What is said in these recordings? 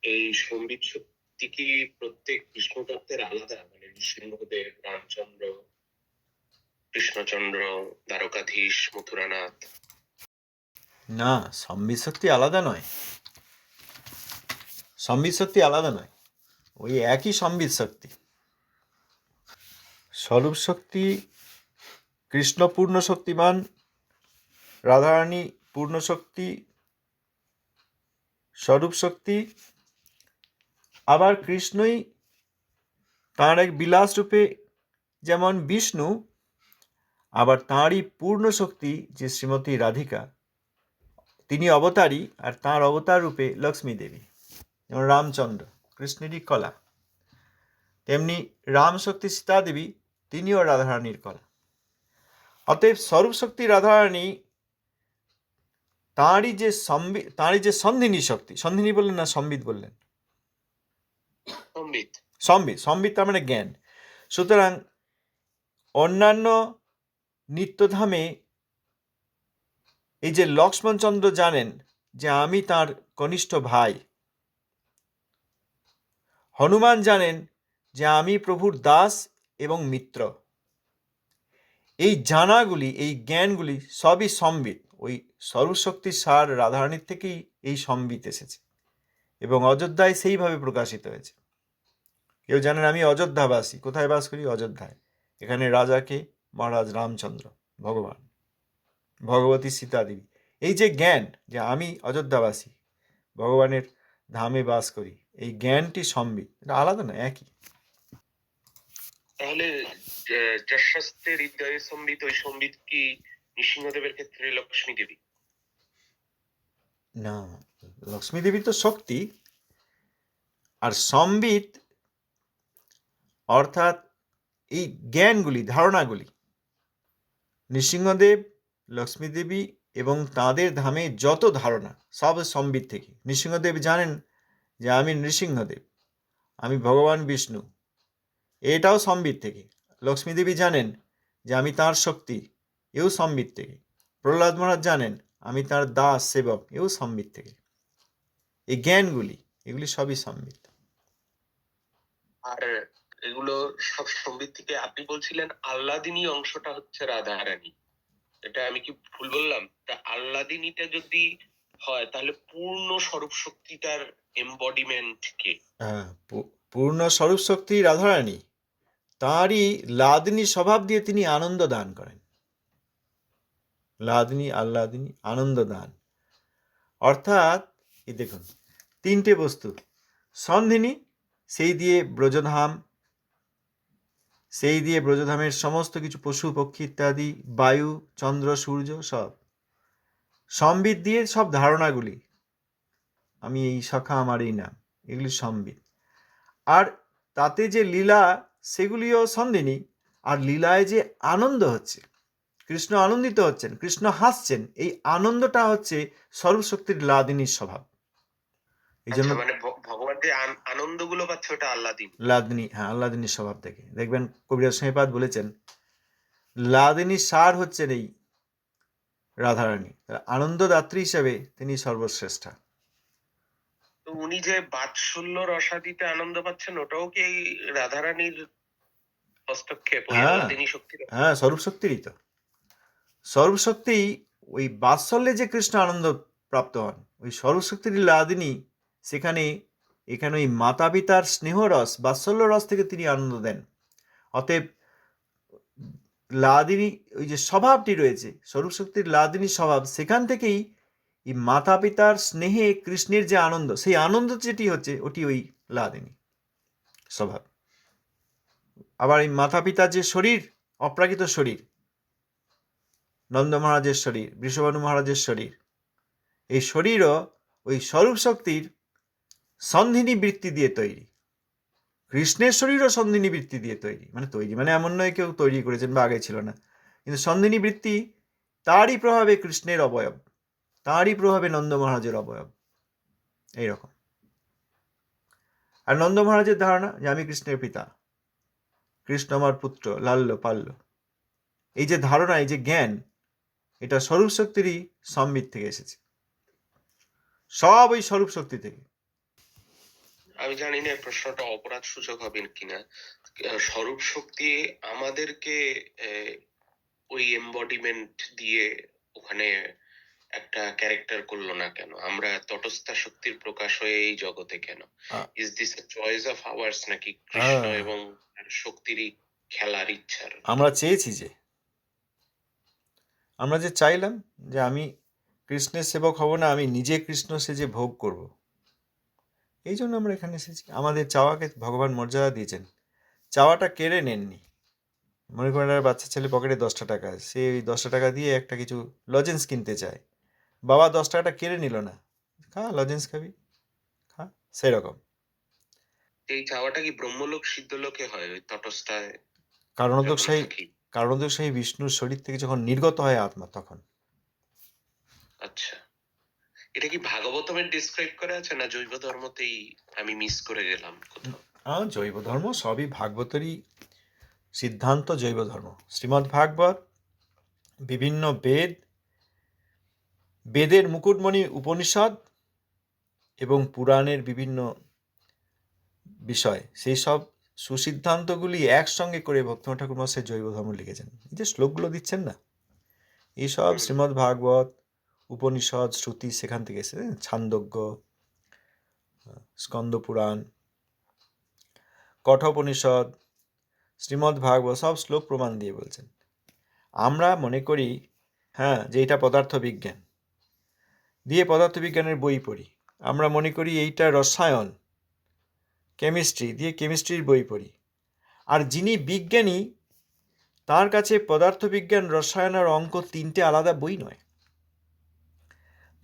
এই সম্বিত শক্তি কি প্রত্যেক কৃষ্ণ তত্ত্বের আলাদা, মানে নৃসিংহদেব, রামচন্দ্র, কৃষ্ণচন্দ্র, দ্বারকাধীশ, মথুরানাথ? না, সম্বিত শক্তি আলাদা নয়, সম্বিত শক্তি আলাদা নয়, ওই একই সম্বিত শক্তি। স্বরূপ শক্তি, কৃষ্ণ পূর্ণ শক্তিমান, রাধারানী পূর্ণ শক্তি, স্বরূপ শক্তি। আবার কৃষ্ণই তাঁর এক বিলাস রূপে যেমন বিষ্ণু, আবার তাঁরই পূর্ণ শক্তি যে শ্রীমতী রাধিকা, তিনি অবতারী, আর তাঁর অবতার রূপে লক্ষ্মী দেবী। যেমন রামচন্দ্র কৃষ্ণেরই কলা, তেমনি রাম শক্তি সীতা দেবী, তিনিও রাধারানীর কলা। অতএব স্বরূপ শক্তি রাধারানী তাঁরই যে সন্ধিনী শক্তি, সন্ধিনী বললেন না সম্বিত বললেন? সম্বিত তার মানে জ্ঞান। সুতরাং অন্যান্য নিত্যধামে এই যে লক্ষ্মণচন্দ্র জানেন যে আমি তার কনিষ্ঠ ভাই, হনুমান জানেন যে আমি প্রভুর দাস এবং মিত্র, এই জানাগুলি, এই জ্ঞানগুলি সবই সম্বিত। ওই সর্বশক্তির সার রাধারানীর থেকেই এই সম্বিত এসেছে এবং অযোধ্যায় সেইভাবে প্রকাশিত হয়েছে। কেউ জানেন আমি অযোধ্যাবাসী, কোথায় বাস করি? অযোধ্যায়। এখানে রাজাকে মহারাজ রামচন্দ্র, ভগবান, ভগবতী সীতা দেবী। এই যে জ্ঞান যে আমি অযোধ্যাবাসী, ভগবানের ধামে বাস করি, এই জ্ঞানটি সম্বিত, এটা আলাদা না, একই। তাহলে যশস্তের হৃদয়ে সম্বিত, ওই সম্বিত কি নৃসিংহদেবের ক্ষেত্রে লক্ষ্মী দেবী? না, লক্ষ্মী দেবী তো শক্তি, আর সম্বিত অর্থাৎ এই জ্ঞানগুলি, ধারণাগুলি, নৃসিংহদেব, লক্ষ্মী দেবী এবং তাঁদের ধামে যত ধারণা সব সম্বিত থেকে। নৃসিংহদেব জানেন যে আমি নৃসিংহদেব, আমি ভগবান বিষ্ণু, এটাও সম্বিত থেকে। লক্ষ্মী দেবী জানেন যে আমি তাঁর শক্তি, এও সম্বিত থেকে। প্রহ্লাদ মহারাজ জানেন আমি তাঁর দাস সেবক, এও সম্বিত থেকে। এই জ্ঞানগুলি, এগুলি সবই সম্বিত। আর এগুলো সব সম্বিত থেকে। আপনি বলছিলেন আহ্লাদিনী অংশটা হচ্ছে রাধারানী, এটা আমি কি ভুল বললাম? তা আহ্লাদিনীটা যদি হয় তাহলে পূর্ণ স্বরূপ শক্তিটার এমবডিমেন্ট কে? পূর্ণ স্বরূপ শক্তি রাধারানী, তাঁরই লাদিনী স্বভাব দিয়ে তিনি আনন্দ দান করেন। লাদিনী, আহ্লাদিনী, আনন্দ দান। অর্থাৎ এই দেখুন, তিনটে বস্তু। সন্ধিনী, সেই দিয়ে ব্রজধাম, সেই দিয়ে ব্রজধামের সমস্ত কিছু পশু পক্ষী ইত্যাদি, বায়ু, চন্দ্র, সূর্য সব। সম্বিত দিয়ে সব ধারণাগুলি, আমি এই শাখা, আমার এই নাম, এগুলি সম্বিত। আর তাতে যে লীলা, সেগুলিও সন্ধিনী। আর লীলায় যে আনন্দ হচ্ছে, কৃষ্ণ আনন্দিত হচ্ছেন, কৃষ্ণ হাসছেন, এই আনন্দটা হচ্ছে সর্বশক্তির লাদিনীর স্বভাব। এই জন্য মানে ভগবান যে আনন্দগুলো পাচ্ছে ওটা আহ্লাদিনী, লাদিনী, হ্যাঁ, আহ্লাদিনীর স্বভাব থেকে। দেখবেন কবিরাজ স্বামীপাদ বলেছেন লাদিনীর সার হচ্ছেন এই রাধারানী, আনন্দদাত্রী হিসেবে তিনি সর্বশ্রেষ্ঠা। তো উনি যে বাৎসল্য রসাদিতে আনন্দ পাচ্ছেন, ওটাও কি রাধারানীর হস্তক্ষেপ, ওই আহ্লাদিনী শক্তির? হ্যাঁ, স্বরূপ শক্তিরই তো। স্বরূপ শক্তি, ওই বাৎসল্যে যে কৃষ্ণ আনন্দ প্রাপ্ত হন, ওই স্বরূপ শক্তির লাদিনী, সেখানে এখানে ওই মাতা পিতার স্নেহরস, বাৎসল্য রস থেকে তিনি আনন্দ দেন। অতএব লাদিনী, ওই যে স্বভাবটি রয়েছে স্বরূপ শক্তির লাদিনীর স্বভাব, সেখান থেকেই এই মাতা পিতার স্নেহে কৃষ্ণের যে আনন্দ, সেই আনন্দ যেটি হচ্ছে ওটি ওই লাদিনী স্বভাব। আবার এই মাতা পিতার যে শরীর, অপ্রাকৃত শরীর, নন্দ মহারাজের শরীর, বৃষভানু মহারাজের শরীর, এই শরীরও ওই স্বরূপ শক্তির সন্ধিনী বৃত্তি দিয়ে তৈরি। কৃষ্ণের শরীরও সন্ধিনী বৃত্তি দিয়ে তৈরি, মানে তৈরি মানে এমন নয় কেউ তৈরি করেছেন বা আগে ছিল না, কিন্তু সন্ধিনী বৃত্তি তারই প্রভাবে কৃষ্ণের অবয়ব, তাঁরই প্রভাবে নন্দ মহারাজের অবয়ব, এইরকম। আর নন্দ মহারাজের ধারণা যে আমি কৃষ্ণের পিতা, কৃষ্ণ আমার পুত্র, লাল্য পাল্য, এই যে ধারণা, এই যে জ্ঞান, এটা স্বরূপ শক্তিরই সম্বিত থেকে এসেছে, সব ওই স্বরূপ শক্তি থেকে। আমি জানি না এই প্রশ্নটা অপরাধ সূচক হবে কিনা। স্বরূপ শক্তি আমাদেরকে ওই এমবডিমেন্ট দিয়ে ওখানে একটা ক্যারেক্টার করলো না কেন? আমরা তটস্থা শক্তির প্রকাশ হয়ে এই জগতে কেন? Ah- is this a choice of ours, নাকি কৃষ্ণ আহ, এবং তার শক্তিরই খেলার ইচ্ছার? আমরা চেয়েছি যে, আমরা যে চাইলাম যে আমি কৃষ্ণের সেবক হব না, আমি নিজে কৃষ্ণ সেজে ভোগ করব, এই জন্য আমরা এখানে এসেছি। আমাদের চাওয়াকে ভগবান মর্যাদা দিয়েছেন, চাওয়াটা কেড়ে নেননি। মনে করেন একটা বাচ্চা ছেলে পকেটে 10টা টাকা, সে ওই 10টা টাকা দিয়ে একটা কিছু লজেন্স কিনতে চায়, বাবা 10 টাকাটা কেড়ে নিল না, খা লজেন্স খাবি, খা, সেরকম। এই চাওয়াটা কি ব্রহ্মলোক সিদ্ধলোকে হয়, ওই তটস্থায় যখন কারণোদকশাহী থাকি? কারণোদকশাহী বিষ্ণুর শরীর থেকে যখন নির্গত হয় আত্মা, তখন। আচ্ছা, এটা কি ভাগবতমের ডিসক্রাইব করা আছে, না জৈব ধর্মতেই আমি মিস করে গেলাম কোথাও? জৈব ধর্ম সবই ভাগবতেরই সিদ্ধান্ত। জৈব ধর্ম, শ্রীমদ্ ভাগবত, বিভিন্ন বেদ, বেদের মুকুটমণি উপনিষদ এবং পুরাণের বিভিন্ন বিষয়, সেই সব সুসিদ্ধান্তগুলি একসঙ্গে করে ভক্তিনাথ ঠাকুর মশাই জৈব ধর্ম লিখেছেন। এই যে শ্লোকগুলো দিচ্ছেন না, এইসব হুম। শ্রীমদ্ ভাগবত, উপনিষদ, শ্রুতি, সেখান থেকে এসেছে। ছান্দোগ্য, স্কন্দ পুরাণ, কঠোপনিষদ, শ্রীমদ্ ভাগবত সব শ্লোক প্রমাণ দিয়ে বলছেন। আমরা মনে করি হ্যাঁ যে এটা পদার্থ বিজ্ঞান, দিয়ে পদার্থবিজ্ঞানের বই পড়ি। আমরা মনে করি এইটা রসায়ন, কেমিস্ট্রি, দিয়ে কেমিস্ট্রির বই পড়ি। আর যিনি বিজ্ঞানী, তার কাছে পদার্থবিজ্ঞান, রসায়ন আর অঙ্ক 3টে আলাদা বই নয়।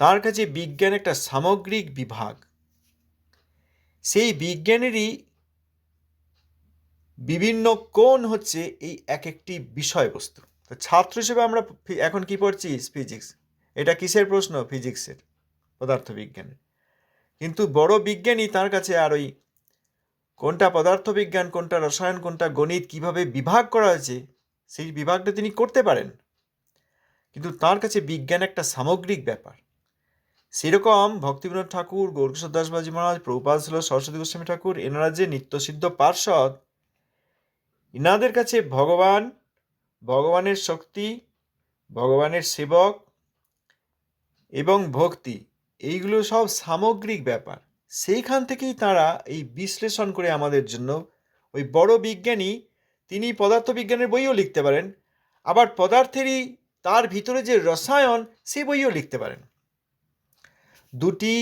তার কাছে বিজ্ঞান একটা সামগ্রিক বিভাগ। সেই বিজ্ঞানেরই বিভিন্ন কোণ হচ্ছে এই এক একটি বিষয়বস্তু। তো ছাত্র হিসেবে আমরা এখন কি পড়ছি? ফিজিক্স। এটা কিসের প্রশ্ন? ফিজিক্সের, পদার্থবিজ্ঞানের। কিন্তু বড় বিজ্ঞানী, তার কাছে আর ওই কোনটা পদার্থবিজ্ঞান, কোনটা রসায়ন, কোনটা গণিত, কিভাবে বিভাগ করা হয়েছে, সেই বিভাগটা তিনি করতে পারেন। কিন্তু তার কাছে বিজ্ঞান একটা সামগ্রিক ব্যাপার। সেরকম ভক্তিবিনোদ ঠাকুর, গৌরকিশোর দাস বাজি মহারাজ, প্রভুপাদ ছিল, সরস্বতী গোস্বামী ঠাকুর, এনারা যে নিত্যসিদ্ধ পার্ষদ, এনাদের কাছে ভগবান, ভগবানের শক্তি, ভগবানের সেবক এবং ভক্তি, এইগুলো সব সামগ্রিক ব্যাপার। সেইখান থেকেই তারা এই বিশ্লেষণ করে আমাদের জন্য, ওই বড় বিজ্ঞানী, তিনি পদার্থবিজ্ঞানের বইও লিখতে পারেন, আবার পদার্থেরই তার ভিতরে যে রসায়ন, সে বইও লিখতে পারেন। দুটি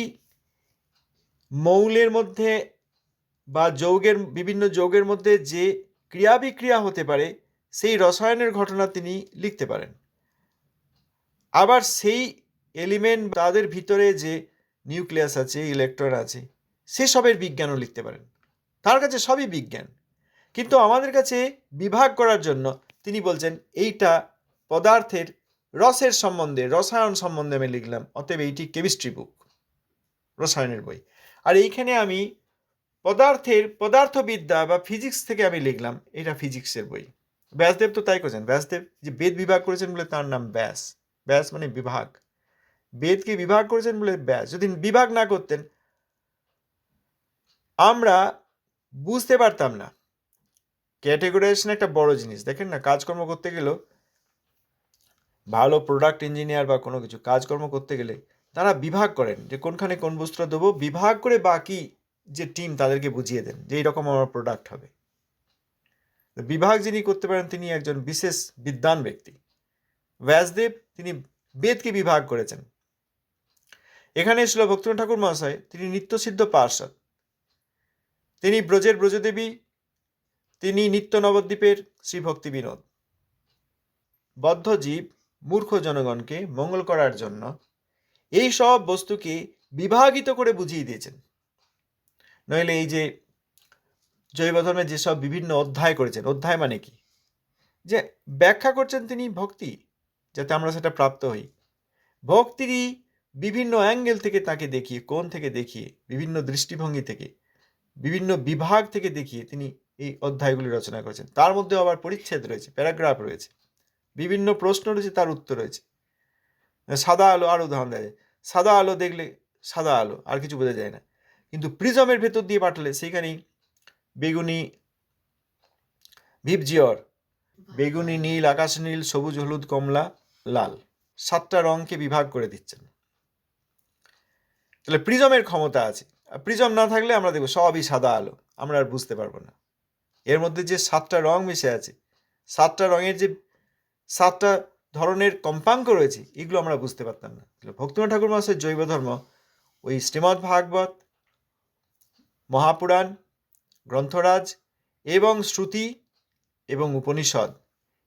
মৌলের মধ্যে বা যৌগের, বিভিন্ন যৌগের মধ্যে যে ক্রিয়া বিক্রিয়া হতে পারে, সেই রসায়নের ঘটনা তিনি লিখতে পারেন। আবার সেই এলিমেন্ট, তাদের ভিতরে যে নিউক্লিয়াস আছে, ইলেকট্রন আছে, সেসবের বিজ্ঞানও লিখতে পারেন। তার কাছে সবই বিজ্ঞান। কিন্তু আমাদের কাছে বিভাগ করার জন্য তিনি বলছেন এইটা পদার্থের রসের সম্বন্ধে, রসায়ন সম্বন্ধে আমি লিখলাম, অতএব এইটি কেমিস্ট্রি বুক, রসায়নের বই। আর এইখানে আমি পদার্থের পদার্থবিদ্যা বা ফিজিক্স থেকে আমি লিখলাম, এটা ফিজিক্সের বই। ব্যাসদেব তো তাই করেছেন। ব্যাসদেব যে বেদ বিভাগ করেছেন বলে তার নাম ব্যাস। ব্যাস মানে বিভাগ। বেদকে বিভাগ করেছেন বলে ব্যাস। যদি বিভাগ না করতেন, আমরা বুঝতে পারতাম না। ক্যাটেগরাইজেশন একটা বড় জিনিস। দেখেন না, কাজকর্ম করতে গেলেও, ভালো প্রোডাক্ট ইঞ্জিনিয়ার বা কোনো কিছু কাজকর্ম করতে গেলে তারা বিভাগ করেন যে কোনখানে কোন বস্তুটা দেবো, বিভাগ করে বাকি যে টিম তাদেরকে বুঝিয়ে দেন যে এইরকম আমার প্রোডাক্ট হবে। বিভাগ যিনি করতে পারেন, তিনি একজন বিশেষ বিদ্বান ব্যক্তি। ব্যাসদেব তিনি বেদকে বিভাগ করেছেন। এখানে ছিল ভক্তিনাথ ঠাকুর মহাশয়, তিনি নিত্যসিদ্ধ পার্ষদ, তিনি ব্রজের ব্রজদেবী, তিনি নিত্য নবদ্বীপের শ্রী ভক্তি বিনোদ। বদ্ধ জীব, মূর্খ জনগণকে মঙ্গল করার জন্য এই সব বস্তুকে বিভাগিত করে বুঝিয়ে দিয়েছেন। নইলে এই যে জৈব ধর্মের যেসব বিভিন্ন অধ্যায় করেছেন, অধ্যায় মানে কি, যে ব্যাখ্যা করছেন তিনি ভক্তি, যাতে আমরা সেটা প্রাপ্ত হই। ভক্তিরই বিভিন্ন অ্যাঙ্গেল থেকে তাকে দেখিয়ে, কোণ থেকে দেখিয়ে, বিভিন্ন দৃষ্টিভঙ্গি থেকে, বিভিন্ন বিভাগ থেকে দেখিয়ে তিনি এই অধ্যায়গুলি রচনা করেছেন। তার মধ্যে আবার পরিচ্ছেদ রয়েছে, প্যারাগ্রাফ রয়েছে, বিভিন্ন প্রশ্ন রয়েছে, তার উত্তর রয়েছে। সাদা আলো, আর উদাহরণ দেয়, সাদা আলো দেখলে সাদা আলো, আর কিছু বোঝা যায় না। কিন্তু প্রিজমের ভেতর দিয়ে পাঠালে সেইখানেই বেগুনি, ভিপজিওর, বেগুনি, নীল, আকাশ নীল, সবুজ, হলুদ, কমলা, লাল, 7টা রঙকে বিভাগ করে দিচ্ছেন। তাহলে প্রিজমের ক্ষমতা আছে। আর প্রিজম না থাকলে আমরা দেখবো সবই সাদা আলো, আমরা আর বুঝতে পারবো না। এর মধ্যে যে 7টা রং মিশে আছে, 7টা রঙের যে 7টা ধরনের কম্পাঙ্ক রয়েছে, এগুলো আমরা বুঝতে পারতাম না। ভক্তিনাথ ঠাকুর মহাশয়ের জৈব ধর্ম ওই শ্রীমদ্ ভাগবত, মহাপুরাণ, গ্রন্থরাজ এবং শ্রুতি এবং উপনিষদ,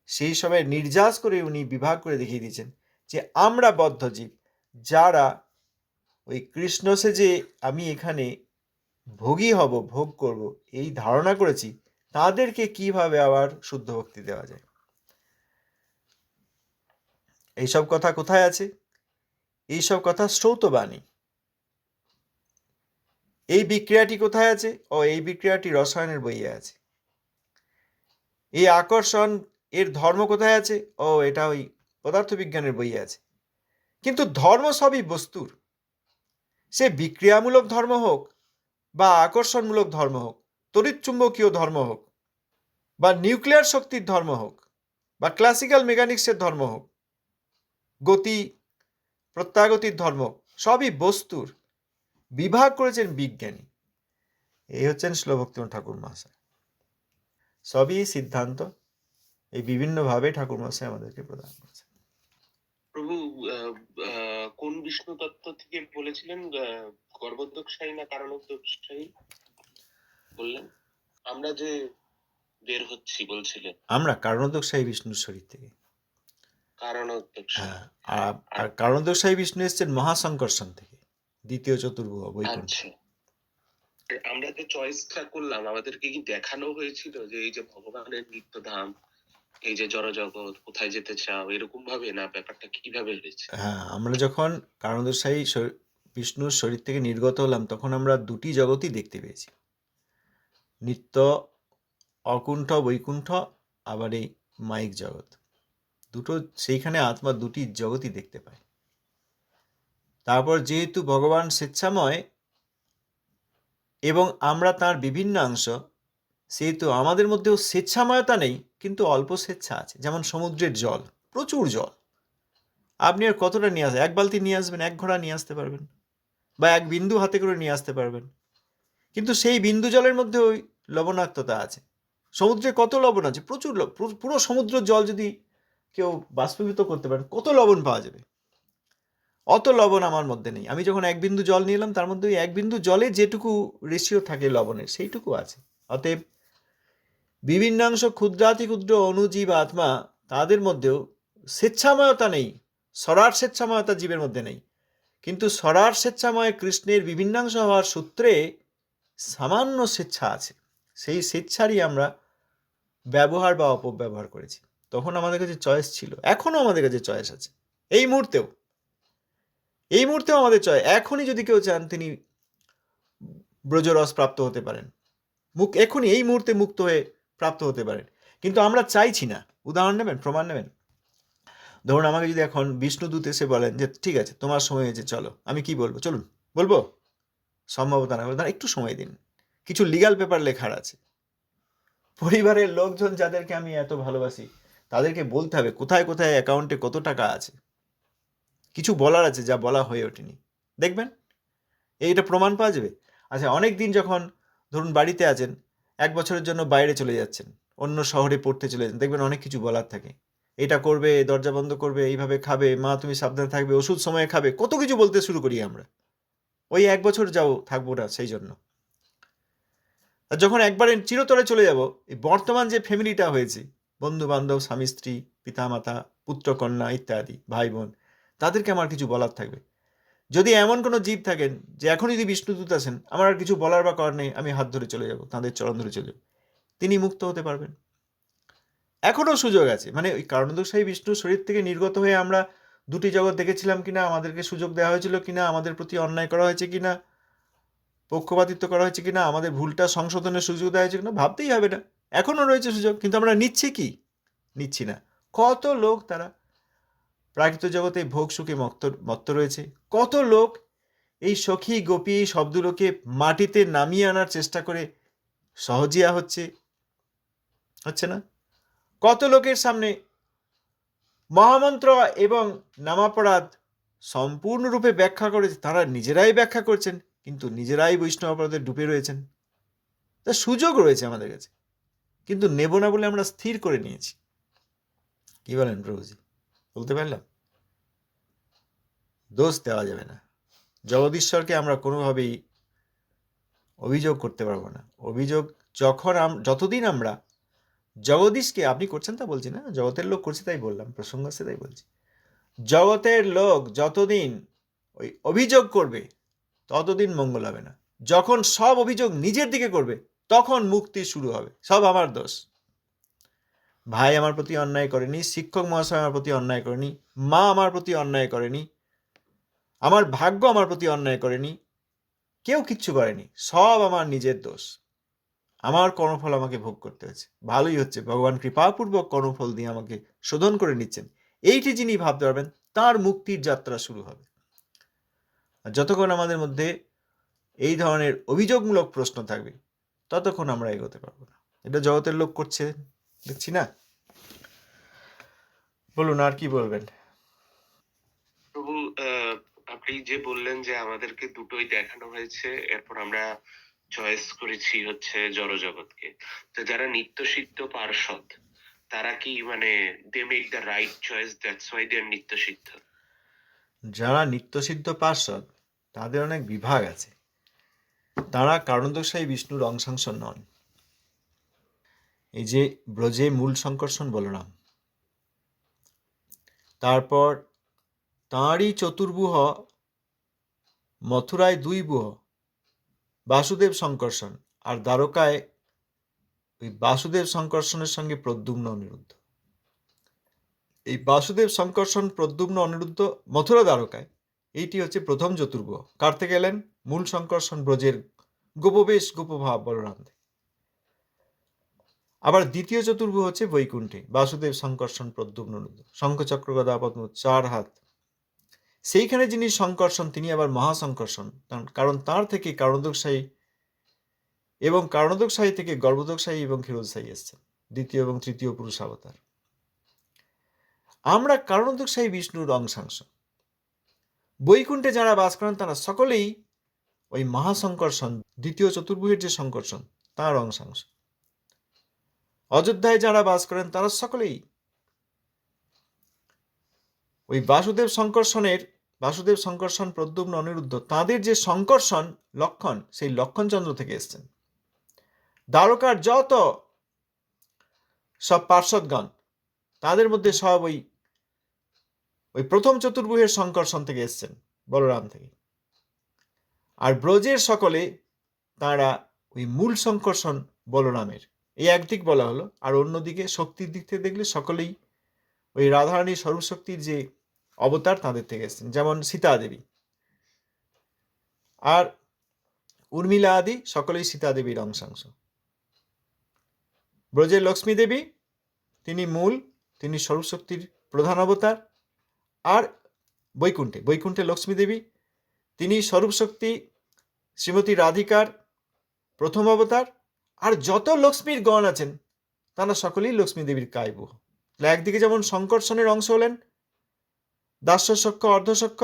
সেই সবের নির্যাস করে উনি বিভাগ করে দেখিয়ে দিয়েছেন যে আমরা বদ্ধজীব, যারা ওই কৃষ্ণ সে যে আমি এখানে ভোগী হব, ভোগ করব, এই ধারণা করেছি, তাদেরকে কিভাবে আবার শুদ্ধ ভক্তি দেওয়া যায়। এইসব কথা কোথায় আছে? এইসব কথা শ্রৌতবাণী। এই বিক্রিয়াটি কোথায় আছে? এই বিক্রিয়াটি রসায়নের বইয়ে আছে। এই আকর্ষণ এর ধর্ম কোথায় আছে? এটা ওই পদার্থবিজ্ঞানের বইয়ে আছে। কিন্তু ধর্ম সবই বস্তুর। সে বিক্রিয়ামূলক ধর্ম হোক বা আকর্ষণমূলক ধর্ম হোক, তড়িৎচুম্বকীয় ধর্ম হোক বা নিউক্লিয়ার শক্তির ধর্ম হোক বা ক্লাসিক্যাল মেকানিক্সের ধর্ম হোক, গতি প্রত্যাগতির ধর্ম, সবই বস্তুর। বিভাগ করেছেন বিজ্ঞানী। এই হচ্ছেন শ্রীল ভক্তিনাথ ঠাকুর মহাশয়। সবই সিদ্ধান্ত এই বিভিন্নভাবে ঠাকুর মহাশয় আমাদেরকে প্রদান করেছেন। প্রভু কোন বিষ্ণু তত্ত্ব থেকে বলেছিলেন? গর্ভোদ্যোগশাহী না কারণোদ্যোগশাহী বললেন? আমরা যে বের হচ্ছি বলছিলেন, আমরা কারণোদ্যোগশাহী বিষ্ণুর শরীর থেকে। কারণোদ্যোগশাহী। আর কারণোদ্যোগশাহী বিষ্ণু এসছেন মহাসংকর্ষণ থেকে, দ্বিতীয় চতুর্ভুজ বৈকুণ্ঠ। আচ্ছা, আমরা যে চয়েসটা করলাম, আমাদেরকে কি দেখানো হয়েছিল যে এই যে ভগবানের নিত্যধাম, এই যে জড়জগৎ, কোথায় যেতে চাও, এরকম ভাবে না ব্যাপারটা কিভাবে হয়েছে? আমরা যখন কারণোদ্যোগশাহী বিষ্ণুর শরীর থেকে নির্গত হলাম, তখন আমরা দুটি জগতই দেখতে পেয়েছি। নিত্য, অকুণ্ঠ, বৈকুণ্ঠ, আবার এই মাইক জগৎ, দুটো, সেইখানে আত্মা দুটি জগতই দেখতে পায়। তারপর যেহেতু ভগবান স্বেচ্ছাময় এবং আমরা তার বিভিন্ন অংশ, সেহেতু আমাদের মধ্যেও স্বেচ্ছাময়তা নেই, কিন্তু অল্প স্বেচ্ছা আছে। যেমন সমুদ্রের জল, প্রচুর জল, আপনি আর কতটা নিয়ে আসবেন? 1 বালতি নিয়ে আসবেন, 1 ঘড়া নিয়ে আসতে পারবেন, বা 1 বিন্দু হাতে করে নিয়ে আসতে পারবেন, কিন্তু সেই বিন্দু জলের মধ্যে ওই লবণাক্ততা আছে। সমুদ্রে কত লবণ আছে? প্রচুর পুরো সমুদ্র জল যদি কেউ বাষ্পীভূত করতে পারেন, কত লবণ পাওয়া যাবে? অত লবণ আমার মধ্যে নেই। আমি যখন 1 বিন্দু জল নিয়ে এলাম, তার মধ্যে ওই 1 বিন্দু জলে যেটুকু রেশিও থাকে লবণের, সেইটুকু আছে। অতএব বিভিন্নাংশ ক্ষুদ্রাতি ক্ষুদ্র অনুজীব আত্মা, তাদের মধ্যেও স্বেচ্ছাময়তা নেই, সরার স্বেচ্ছাময়তা জীবের মধ্যে নেই, কিন্তু সরার স্বেচ্ছাময় কৃষ্ণের বিভিন্নাংশ হওয়ার সূত্রে সামান্য স্বেচ্ছা আছে। সেই স্বেচ্ছারই আমরা ব্যবহার বা অপব্যবহার করেছি। তখন আমাদের কাছে চয়েস ছিল, এখনো আমাদের কাছে চয়েস আছে। এই মুহূর্তেও আমাদের চয়েস। এখনই যদি কেউ চান, তিনি ব্রজরস প্রাপ্ত হতে পারেন, এখনই এই মুহূর্তে মুক্ত হয়ে প্রাপ্ত হতে পারেন, কিন্তু আমরা চাইছি না। উদাহরণ নেবেন, প্রমাণ নেবেন? ধরুন আমাকে যদি এখন বিষ্ণুদূত এসে বলেন যে ঠিক আছে, তোমার সময় হয়েছে, চলো, আমি কি বলবো? চলুন, বলবো? সম্ভবত না। বলতাম একটু সময় দিন, কিছু লিগাল পেপার লেখার আছে। পরিবারের লোকজন যাদেরকে আমি এত ভালোবাসি, তাদেরকে বলতে হবে কোথায় কোথায় অ্যাকাউন্টে কত টাকা আছে। কিছু বলার আছে, যা বলা হয়ে ওঠেনি। দেখবেন এইটা প্রমাণ পাওয়া যাবে। আচ্ছা, অনেক দিন যখন ধরুন বাড়িতে আছেন, 1 বছরের জন্য বাইরে চলে যাচ্ছেন, অন্য শহরে পড়তে চলে যাচ্ছেন, দেখবেন অনেক কিছু বলার থাকে। এটা করবে, দরজা বন্ধ করবে, এইভাবে খাবে, মা তুমি সাবধানে থাকবে, ওষুধ সময়ে খাবে, কত কিছু বলতে শুরু করি আমরা। ওই 1 বছর যাও, থাকবো না সেই জন্য। আর যখন একবারে চিরতরে চলে যাব, এই বর্তমান যে ফ্যামিলিটা হয়েছে, বন্ধু বান্ধব, স্বামী স্ত্রী, পিতামাতা, পুত্র কন্যা ইত্যাদি, ভাই বোন, তাদেরকে আমার কিছু বলার থাকবে। যদি এমন কোনো জীব থাকেন যে এখন যদি বিষ্ণুদূত আসেন, আমার আর কিছু বলার বা করার নেই, আমি হাত ধরে চলে যাব, তাঁদের চরণ ধরে চলে যাব, তিনি মুক্ত হতে পারবেন। এখনও সুযোগ আছে। মানে ওই কারণোদ্যোগশাহী বিষ্ণুর শরীর থেকে নির্গত হয়ে আমরা দুটি জগৎ দেখেছিলাম কিনা, আমাদেরকে সুযোগ দেওয়া হয়েছিল কিনা, আমাদের প্রতি অন্যায় করা হয়েছে কিনা, পক্ষপাতিত্ব করা হয়েছে কিনা, আমাদের ভুলটা সংশোধনের সুযোগ দেওয়া হয়েছে কিনা, ভাবতেই হবে না। এখনও রয়েছে সুযোগ, কিন্তু আমরা নিচ্ছি নিচ্ছি না। কত লোক তারা প্রাকৃত জগতে ভোগ সুখে মত্ত রয়েছে, কত লোক এই সখী গোপী এই শব্দগুলোকে মাটিতে নামিয়ে আনার চেষ্টা করে সহজিয়া হচ্ছে না? কত লোকের সামনে মহামন্ত্র এবং নামাপরাধ সম্পূর্ণরূপে ব্যাখ্যা করেছে, তারা নিজেরাই ব্যাখ্যা করছেন, কিন্তু নিজেরাই বৈষ্ণব অপরাধে ডুবে রয়েছেন। তা সুযোগ রয়েছে আমাদের কাছে, কিন্তু নেব না বলে আমরা স্থির করে নিয়েছি। কি বলেন প্রভুজি? বলতে পারলাম? দোষ দেওয়া যাবে না। জগদীশ্বরকে আমরা কোনোভাবেই অভিযোগ করতে পারবো না। অভিযোগ যতদিন আমরা জগদীশকে, আপনি করছেন তা বলছি না, জগতের লোক করছে তাই বললাম, প্রসঙ্গ আছে তাই বলছি। জগতের লোক যতদিন ওই অভিযোগ করবে ততদিন মঙ্গল হবে না। যখন সব অভিযোগ নিজের দিকে করবে তখন মুক্তি শুরু হবে। সব আমার দোষ, ভাই আমার প্রতি অন্যায় করেনি, শিক্ষক মহাশয় আমার প্রতি অন্যায় করেনি, মা আমার প্রতি অন্যায় করেনি, আমার ভাগ্য আমার প্রতি অন্যায় করেনি, কেউ কিচ্ছু করেনি, সব আমার নিজের দোষ। আমার কর্মফল আমাকে ভোগ করতে হয়েছে। ভালোই হচ্ছে, ভগবান কৃপাপূর্বক কর্মফল দিয়ে আমাকে শোধন করে নিচ্ছেন। এইটি যিনি ভাবতে পারবেন তার মুক্তির যাত্রা শুরু হবে। আর যতক্ষণ আমাদের মধ্যে এই ধরনের অভিযোগমূলক প্রশ্ন থাকবে ততক্ষণ আমরা এগোতে পারবো না। এটা জগতের লোক করছে, দেখছি না? বলুন, আর কি বলবেন? প্রভু, আপনি যে বললেন যে আমাদেরকে দুটোই দেখানো হয়েছে, এরপর আমরা চয়েস করেছি হচ্ছে জড়জগৎকে। তো যারা নিত্যসিদ্ধ পার্ষদ, তারা কি মানে they make the right choice, that's why they are নিত্যসিদ্ধ? যারা নিত্যসিদ্ধ পার্ষদ তাদের অনেক বিভাগ আছে। তারা কারণদোষাই বিষ্ণুর অংশাংশ নন। এই যে ব্রজে মূল সংকর্ষণ বলরাম, তারপর তাঁরই চতুর্বুহ মথুরায় 2 বুহ বাসুদেব সংকর্ষণ, আর দ্বারকায় ওই বাসুদেব সংকর্ষণের সঙ্গে প্রদ্যুম্ন অনিরুদ্ধ। এই বাসুদেব সংকর্ষণ প্রদ্যুম্ন অনিরুদ্ধ মথুরা দ্বারকায়, এইটি হচ্ছে প্রথম চতুর্বুহ। কার থেকে এলেন? মূল সংকর্ষণ ব্রজের গোপবেশ গোপভাব বলরাম। আবার দ্বিতীয় চতুর্ভুজ হচ্ছে বৈকুণ্ঠে বাসুদেব সংকর্ষণ প্রদ্যুম্ন অনিরুদ্ধ, শঙ্খচক্র গদা পদ্ম 4 হাত। সেইখানে যিনি সংকর্ষণ তিনি আবার মহাসংকর্ষণ, কারণ তার থেকে কারণোদকশায়ী এবং কারণোদকশায়ী থেকে গর্ভোদকশায়ী এবং ক্ষীরোদশায়ী এসছেন, দ্বিতীয় এবং তৃতীয় পুরুষ অবতার। আমরা কারণোদকশায়ী বিষ্ণুর অংশাংশ। বৈকুণ্ঠে যারা বাস করেন তারা সকলেই ওই মহাসংকর্ষণ, দ্বিতীয় চতুর্ভুজের যে সংকর্ষণ তার অংশাংশ। অযোধ্যায় যারা বাস করেন তারা সকলেই ওই বাসুদেব সংকর্ষণ প্রদ্যুম্ন অনিরুদ্ধ, তাদের যে সংকর্ষণ লক্ষণ, সেই লক্ষণচন্দ্র থেকে এসছেন। দ্বারকার যত সব পার্ষদগণ, তাদের মধ্যে সব ওই প্রথম চতুর্ভুজের সংকর্ষণ থেকে এসছেন, বলরাম থেকে। আর ব্রজের সকলে তারা ওই মূল সংকর্ষণ বলরামের, এই একদিক বলা হলো। আর অন্যদিকে শক্তির দিক থেকে দেখলে সকলেই ওই রাধারানী সর্বশক্তির যে অবতার তাদের থেকে এসছেন, যেমন সীতা দেবী আর উর্মিলা আদি সকলেই সীতা দেবীর অংশাংশ। ব্রজের লক্ষ্মী দেবী তিনি মূল, তিনি সর্বশক্তির প্রধান অবতার। আর বৈকুণ্ঠে লক্ষ্মী দেবী তিনি স্বরূপশক্তি শ্রীমতী রাধিকার প্রথম অবতার। আর যত লক্ষ্মীর গণ আছেন তারা সকলেই লক্ষ্মী দেবীর কায়বুহ। একদিকে যেমন সংকর্ষণের অংশ হলেন দাস্যসক্ষ অর্ধসক্ষ,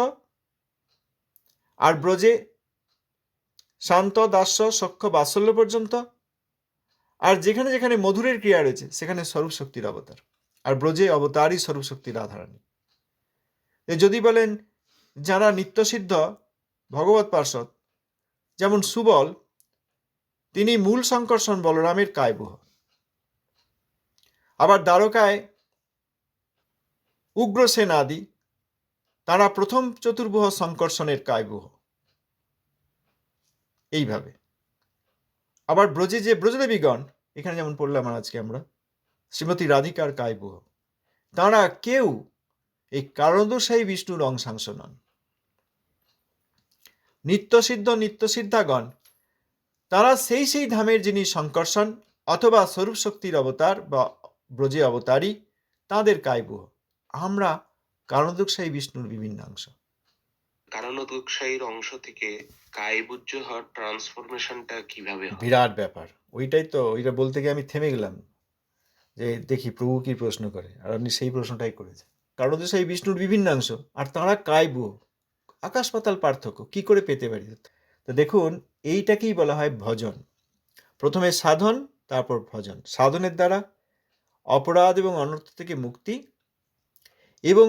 আর ব্রজে শান্ত দাস্য সক্ষ বাৎসল্য পর্যন্ত, আর যেখানে যেখানে মধুরের ক্রিয়া রয়েছে সেখানে স্বরূপশক্তির অবতার। আর ব্রজে অবতারই স্বরূপশক্তি রাধারানী। যদি বলেন যারা নিত্যসিদ্ধ ভগবৎ পার্ষদ, যেমন সুবল তিনি মূল সংকর্ষণ বলরামের কায়বুহ। আবার দ্বারকায় উগ্রসেন আদি তারা প্রথম চতুর্ভুহ সংকর্ষণের কায়বুহ। এইভাবে আবার ব্রজে যে ব্রজদেবীগণ, এখানে যেমন পড়লাম আজকে আমরা শ্রীমতী রাধিকার কায়বুহ, তারা কেউ এই কারণদোষায়ী বিষ্ণুর অংশাংশ নন। নিত্যসিদ্ধাগণ তারা সেই ধামের যিনি সংকর্ষণ অথবা স্বরূপ শক্তির অবতার বা ব্রজে কারণোৎসাহীর অংশ থেকে কায়বুজ্য হওয়ার ট্রান্সফরমেশনটা কিভাবে হয়? বিরাট ব্যাপার। ওইটা বলতে গিয়ে আমি থেমে গেলাম যে দেখি প্রভু কি প্রশ্ন করে, আর আপনি সেই প্রশ্নটাই করেছেন। কারণ তো সেই বিষ্ণুর বিভিন্নাংশ, আর তাঁরা কায়বু, আকাশ পাতাল পার্থক্য কি করে পেতে পারি? তো দেখুন, এইটাকেই বলা হয় ভজন। প্রথমে সাধন, তারপর ভজন। সাধনের দ্বারা অপরাধ এবং অনর্থ থেকে মুক্তি, এবং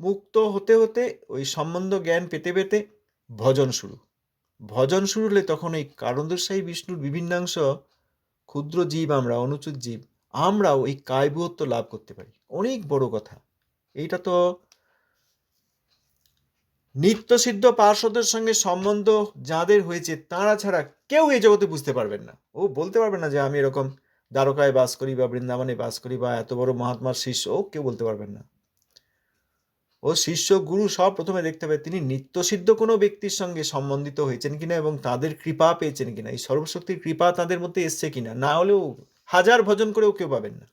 মুক্ত হতে হতে ওই সম্বন্ধ জ্ঞান পেতে পেতে ভজন শুরু। ভজন শুরু হলে তখন এই কারণদর্শায়ী বিষ্ণুর বিভিন্নাংশ ক্ষুদ্র জীব, আমরা অনুচ্যুত জীব, আমরাও এই কায়বুহত্ব লাভ করতে পারি। অনেক বড় কথা এইটা। তো নিত্যসিদ্ধ পার্শ্বদের সঙ্গে সম্বন্ধ যাদের হয়েছে তারা ছাড়া কেউ এই জগতে বুঝতে পারবেন না। ও বলতে পারবে না যে আমি এরকম দ্বারকায় বাস করি বা বৃন্দাবনে বাস করি বা এত বড় মহাত্মার শিষ্য, ও কেউ বলতে পারবেন না। ও শিষ্য গুরু সব প্রথমে দেখতে হবে তিনি নিত্যসিদ্ধ কোনো ব্যক্তির সঙ্গে সম্বন্ধিত হয়েছেন কিনা এবং তাদের কৃপা পেয়েছেন কিনা, এই সর্বশক্তির কৃপা তাদের মধ্যে এসছে কিনা। না হলেও হাজার ভজন করেও কেউ পাবেন না।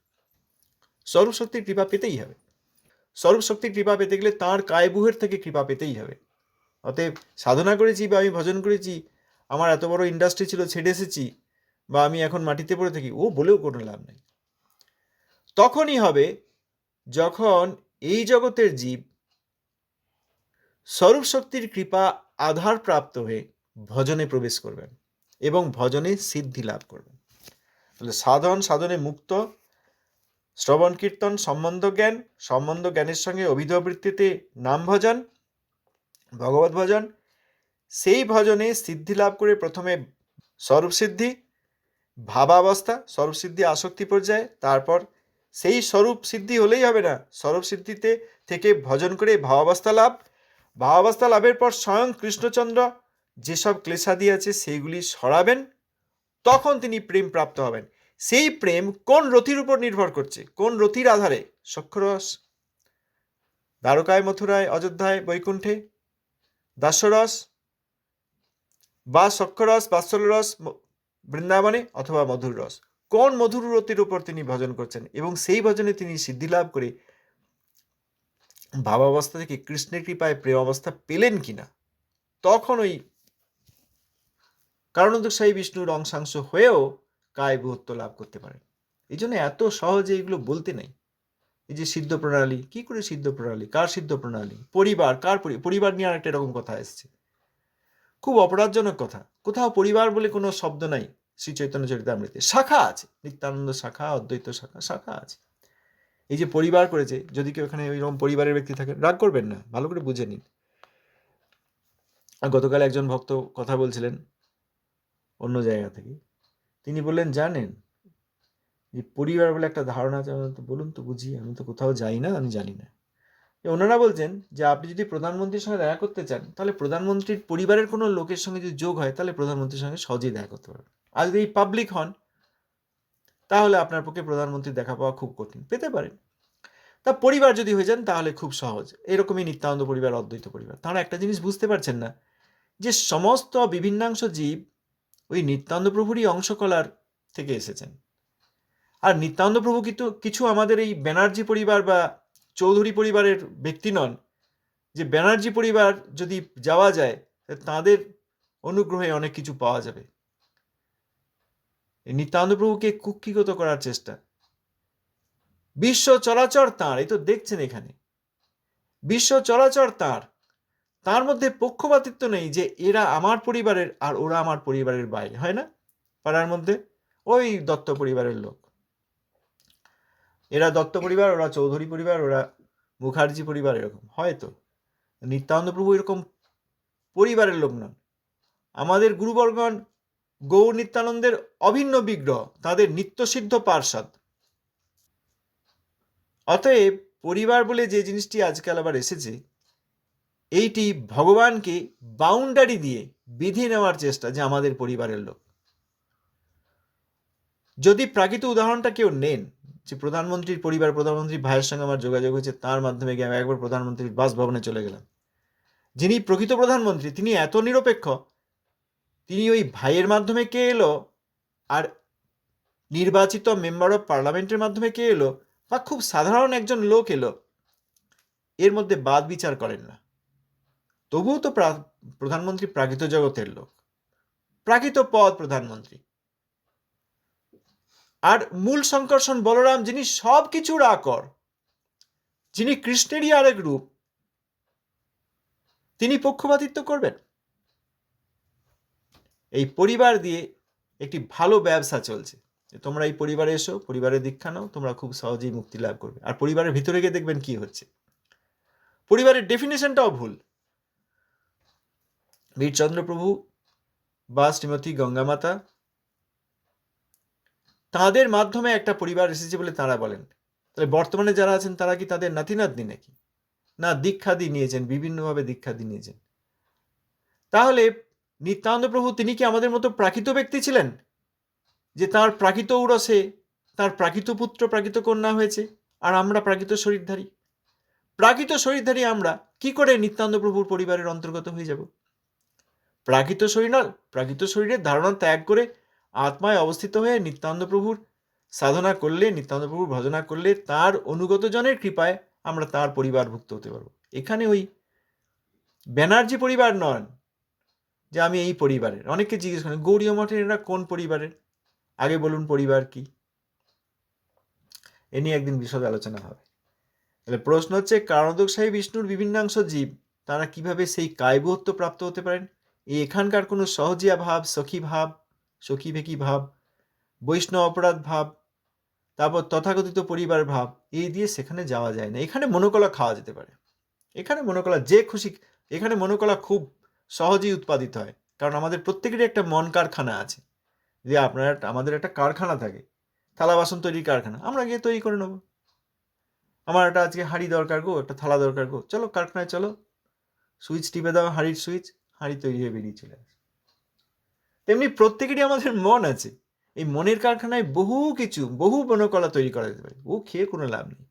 সর্বশক্তির কৃপা পেতেই হবে। সর্বশক্তির কৃপা পেতে গেলে তাঁর কায়বুহের থেকে কৃপা পেতেই হবে। অতএব সাধনা করেছি বা আমি ভজন করেছি, আমার এত বড় ইন্ডাস্ট্রি ছিল ছেড়ে এসেছি, বা আমি এখন মাটিতে পড়ে থাকি, ও বলেও কোনো লাভ নেই। তখনই হবে যখন এই জগতের জীব স্বরূপ শক্তির কৃপা আধার প্রাপ্ত হয়ে ভজনে প্রবেশ করবেন এবং ভজনে সিদ্ধি লাভ করবেন। তাহলে সাধনে মুক্ত, শ্রবণ কীর্তন, সম্বন্ধ জ্ঞানের সঙ্গে অভিধবৃত্তিতে নাম ভজন, ভগবত ভজন, সেই ভজনে সিদ্ধি লাভ করে প্রথমে স্বরূপ সিদ্ধি, ভাবাবস্থা, স্বরূপ সিদ্ধি আসক্তি পর্যায়ে, তারপর সেই স্বরূপ সিদ্ধি হলেই হবে না, স্বরূপ সিদ্ধিতে থেকে ভজন করে ভাবাবস্থা লাভ, ভাবাবস্থা লাভের পর স্বয়ং কৃষ্ণচন্দ্র যেসব ক্লেশাদি আছে সেইগুলি সরাবেন, তখন তিনি প্রেম প্রাপ্ত হবেন। সেই প্রেম কোন রথির উপর নির্ভর করছে? কোন রথির আধারে? সক্ষরস দ্বারকায়, মথুরায়, অযোধ্যায়, বৈকুণ্ঠে, দাস্যরস বা সক্ষরস, বাৎসল্যরস বৃন্দাবনে, অথবা মধুর রস। কোন মধুর রতির উপর তিনি ভজন করছেন এবং সেই ভজনে তিনি সিদ্ধি লাভ করে ভাবাবস্থা থেকে কৃষ্ণের কৃপায় প্রেম অবস্থা পেলেন কিনা, তখন ওই কারণোৎসাহী বিষ্ণুর অংশাংশ হয়েও কায়বুহত্ব লাভ করতে পারেন। এই জন্য এত সহজে এগুলো বলতে নেই। এই যে সিদ্ধ প্রণালী, কি করে সিদ্ধ প্রণালী, কার সিদ্ধ প্রণালী, পরিবার, কার পরিবার নিয়ে আরেকটা এরকম কথা এসছে, খুব অপরাধজনক কথা। কোথাও পরিবার বলে কোনো শব্দ নাই শ্রী চৈতন্য চরিতামৃতে। শাখা আছে, নিত্যানন্দ শাখা, অদ্বৈত শাখা, শাখা আছে। এই যে পরিবার করেছে, যদি কেউ এখানে ওইরকম পরিবারের ব্যক্তি থাকে, রাগ করবেন না, ভালো করে বুঝে নিন। গতকাল একজন ভক্ত কথা বলছিলেন অন্য জায়গা থেকে, তিনি বললেন জানেন যে পরিবার বলে একটা ধারণা আছে। বলুন তো বুঝি, আমি তো কোথাও যাই না, আমি জানি না। ওনারা বলছেন যে আপনি যদি প্রধানমন্ত্রীর সঙ্গে দেখা করতে চান, তাহলে প্রধানমন্ত্রীর পরিবারের কোনো লোকের সঙ্গে যদি যোগ হয়, তাহলে প্রধানমন্ত্রীর সঙ্গে সহজেই দেখা করতে পারবেন। আর যদি পাবলিক হন, তাহলে আপনার পক্ষে প্রধানমন্ত্রীর দেখা পাওয়া খুব কঠিন, পেতে পারেন। তা পরিবার যদি হয়ে যান তাহলে খুব সহজ। এরকমই নিত্যানন্দ পরিবার, অদ্বৈত পরিবার। তারা একটা জিনিস বুঝতে পারছেন না, যে সমস্ত বিভিন্নাংশ জীব ওই নিত্যানন্দ প্রভুরই অংশকলার থেকে এসেছেন। আর নিত্যানন্দ প্রভু কিন্তু কিছু আমাদের এই ব্যানার্জি পরিবার বা চৌধুরী পরিবারের ব্যক্তি নন, যে ব্যানার্জি পরিবার যদি যাওয়া যায় তাদের অনুগ্রহে অনেক কিছু পাওয়া যাবে। নিত্যানন্দ প্রভুকে কুক্ষিগত করার চেষ্টা, বিশ্ব চরাচর তাঁর, এই তো দেখছেন এখানে বিশ্ব চরাচর তাঁর মধ্যে পক্ষপাতিত্ব নেই যে এরা আমার পরিবারের আর ওরা আমার পরিবারের বাইরে। হয় না পাড়ার মধ্যে, ওই দত্ত পরিবারের লোক, এরা দত্ত পরিবার, ওরা চৌধুরী পরিবার, ওরা মুখার্জি পরিবার, এরকম হয়তো। নিত্যানন্দ প্রভু এরকম পরিবারের লোক নন। আমাদের গুরুবর্গণ গৌর নিত্যানন্দের অভিন্ন বিগ্রহ, তাদের নিত্যসিদ্ধ পার্ষদ। অতএব পরিবার বলে যে জিনিসটি আজকাল আবার এসেছে, এইটি ভগবানকে বাউন্ডারি দিয়ে বিধি নেওয়ার চেষ্টা, যে আমাদের পরিবারের লোক। যদি প্রাকৃত উদাহরণটা কেউ নেন, যে প্রধানমন্ত্রীর পরিবার, প্রধানমন্ত্রীর ভাইয়ের সঙ্গে আমার যোগাযোগ হয়েছে, তার মাধ্যমে গিয়ে আমি একবার প্রধানমন্ত্রীর বাসভবনে চলে গেলাম। যিনি প্রকৃত প্রধানমন্ত্রী তিনি এত নিরপেক্ষ, তিনি ওই ভাইয়ের মাধ্যমে কে এলো আর নির্বাচিত মেম্বার অফ পার্লামেন্টের মাধ্যমে কে এলো বা খুব সাধারণ একজন লোক এলো, এর মধ্যে বাদ বিচার করেন না। তবুও তো প্রধানমন্ত্রী প্রাকৃত জগতের লোক, প্রাকৃত পদ প্রধানমন্ত্রী। আর মূল সংকর্ষণ বলরাম, যিনি সব কিছুর আকর, যিনি কৃষ্ণেরই আরেক রূপ, তিনি পক্ষপাতিত্ব করবেন? এই পরিবার দিয়ে একটি ভালো ব্যবসা চলছে, তোমরা এই পরিবারে এসো, পরিবারের দীক্ষা নাও, তোমরা খুব সহজেই মুক্তি লাভ করবে। আর পরিবারের ভিতরে গিয়ে দেখবেন কি হচ্ছে। পরিবারের ডেফিনেশনটাও ভুল। বীরচন্দ্র প্রভু বা শ্রীমতী গঙ্গামাতা, তাদের মাধ্যমে একটা পরিবার এসেছে বলে তারা বলেন। তাহলে বর্তমানে যারা আছেন তারা কি তাদের নাতি নাতনি নাকি? না, দীক্ষাদি নিয়েছেন, বিভিন্নভাবে দীক্ষাদি নিয়েছেন। তাহলে নিত্যানন্দ প্রভু তিনি কি আমাদের মতো প্রাকৃত ব্যক্তি ছিলেন, যে তার প্রাকৃত ঔরসে তার প্রাকৃত পুত্র প্রাকৃত কন্যা হয়েছে, আর আমরা প্রাকৃত শরীরধারী? প্রাকৃত শরীরধারী আমরা কি করে নিত্যানন্দ প্রভুর পরিবারের অন্তর্গত হয়ে যাব? প্রাকৃত শরীর না, প্রাকৃত শরীরের ধারণা ত্যাগ করে আত্মায় অবস্থিত হয়ে নিত্যানন্দ প্রভুর সাধনা করলে, নিত্যানন্দ প্রভুর ভজনা করলে, তার অনুগত জনের কৃপায় আমরা তার পরিবারভুক্ত হতে পারবো। এখানে ওই ব্যানার্জি পরিবার নন যে আমি এই পরিবারের। অনেককে জিজ্ঞেস করেন গৌড়ীয় মঠের এরা কোন পরিবারের, আগে বলুন পরিবার কি। এ নিয়ে একদিন বিশদ আলোচনা হবে। তাহলে প্রশ্ন হচ্ছে, কারণোদকশাহী বিষ্ণুর বিভিন্নাংশ জীব, তারা কিভাবে সেই কায়বহত্ব প্রাপ্ত হতে পারেন? এখানকার কোনো সহজিয়া ভাব, সখী ভাব, সখী ভেকি ভাব, বৈষ্ণব অপরাধ ভাব, তারপর তথাকথিত পরিবার ভাব, এই দিয়ে সেখানে যাওয়া যায় না। এখানে মনোকলা খাওয়া যেতে পারে, এখানে মনোকলা যে খুশি, এখানে মনোকলা খুব সহজেই উৎপাদিত হয়। কারণ আমাদের প্রত্যেকেরই একটা মন কারখানা আছে। যে আমাদের একটা কারখানা থাকে, থালা বাসন তৈরির কারখানা, আমরা গিয়ে তৈরি করে নেবো। আমার একটা আজকে হাঁড়ি দরকার গো, একটা থালা দরকার গো, চলো কারখানায় চলো, সুইচ টিপে দাও, হাঁড়ির সুইচ, হাঁড়ি তৈরি হয়ে বেরিয়ে চলে আসে। তেমনি প্রত্যেকেরই আমাদের মন আছে, এই মনের কারখানায় বহু কিছু, বহু মনোকলা তৈরি করা যেতে পারে। ও খেয়ে কোনো লাভ নেই।